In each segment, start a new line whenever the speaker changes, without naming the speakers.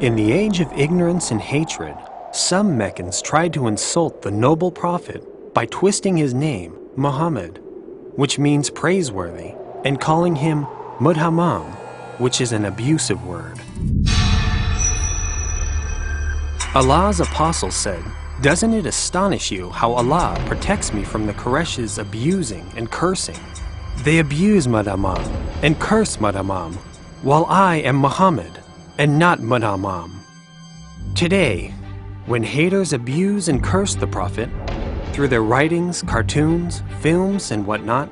In the age of ignorance and hatred, some Meccans tried to insult the noble prophet by twisting his name, Muhammad, which means praiseworthy, and calling him Mudhammam, which is an abusive word. Allah's apostle said, "Doesn't it astonish you how Allah protects me from the Quraysh's abusing and cursing? They abuse Mudhammam and curse Mudhammam, while I am Muhammad and not Mudhammam." Today, when haters abuse and curse the Prophet through their writings, cartoons, films, and whatnot,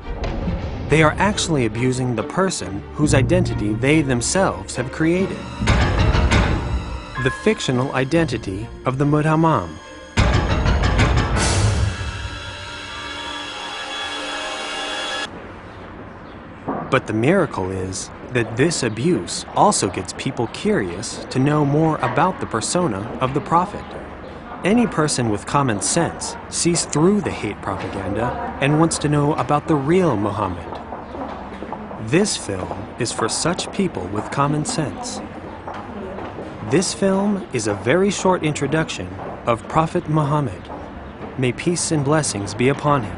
they are actually abusing the person whose identity they themselves have created. The fictional identity of the Mudhammam. But the miracle is that this abuse also gets people curious to know more about the persona of the Prophet. Any person with common sense sees through the hate propaganda and wants to know about the real Muhammad. This film is for such people with common sense. This film is a very short introduction of Prophet Mohammed. May peace and blessings be upon him.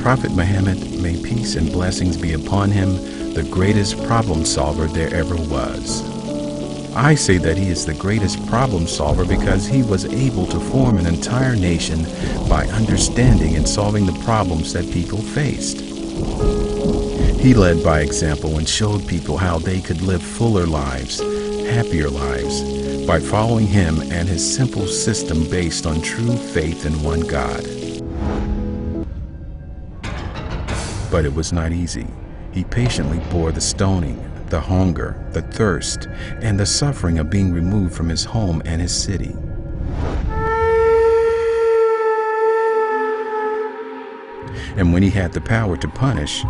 Prophet Muhammad, may peace and blessings be upon him, the greatest problem solver there ever was. I say that he is the greatest problem solver because he was able to form an entire nation by understanding and solving the problems that people faced. He led by example and showed people how they could live fuller lives, happier lives, by following him and his simple system based on true faith in one God. But it was not easy. He patiently bore the stoning, the hunger, the thirst, and the suffering of being removed from his home and his city. And when he had the power to punish,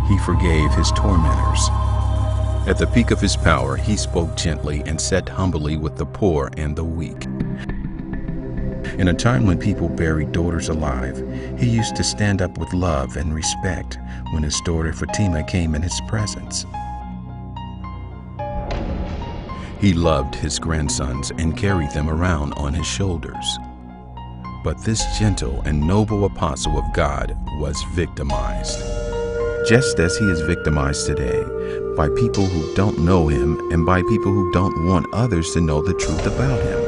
he forgave his tormentors. At the peak of his power, he spoke gently and sat humbly with the poor and the weak. In a time when people buried daughters alive, he used to stand up with love and respect when his daughter Fatima came in his presence. He loved his grandsons and carried them around on his shoulders. But this gentle and noble apostle of God was victimized, just as he is victimized today by people who don't know him and by people who don't want others to know the truth about him.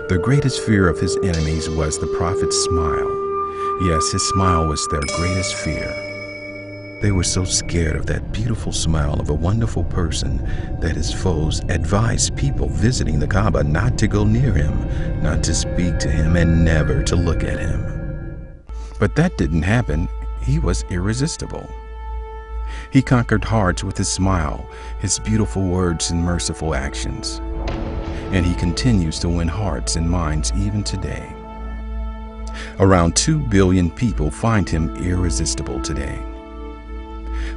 The greatest fear of his enemies was the prophet's smile. Yes, his smile was their greatest fear. They were so scared of that beautiful smile of a wonderful person that his foes advised people visiting the Kaaba not to go near him, not to speak to him, and never to look at him. But that didn't happen. He was irresistible. He conquered hearts with his smile, his beautiful words and merciful actions. And he continues to win hearts and minds even today. Around 2 billion people find him irresistible today.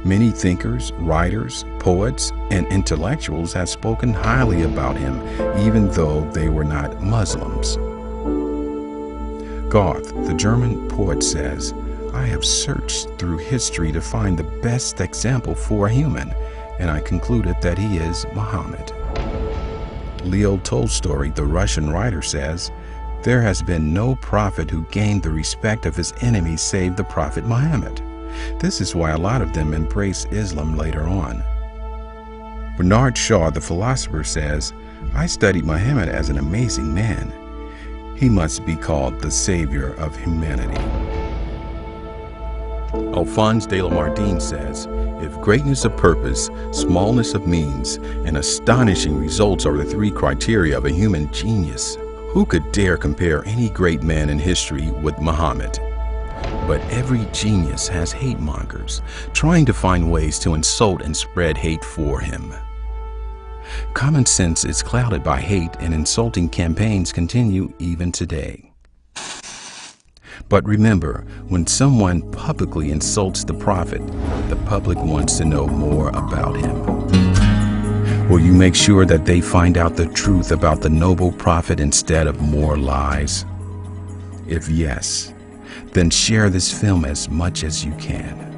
Many thinkers, writers, poets, and intellectuals have spoken highly about him, even though they were not Muslims. Goethe, the German poet, says, "I have searched through history to find the best example for a human, and I concluded that he is Muhammad." Leo Tolstoy, the Russian writer, says, "There has been no prophet who gained the respect of his enemies save the Prophet Muhammad." This is why a lot of them embrace Islam later on. Bernard Shaw, the philosopher, says, "I studied Muhammad as an amazing man. He must be called the savior of humanity." Alphonse de Lamartine says, "If greatness of purpose, smallness of means, and astonishing results are the 3 criteria of a human genius, who could dare compare any great man in history with Muhammad? But every genius has hate mongers, trying to find ways to insult and spread hate for him. Common sense is clouded by hate, and insulting campaigns continue even today. But remember, when someone publicly insults the prophet, the public wants to know more about him. Will you make sure that they find out the truth about the noble prophet instead of more lies? If yes, Then share this film as much as you can.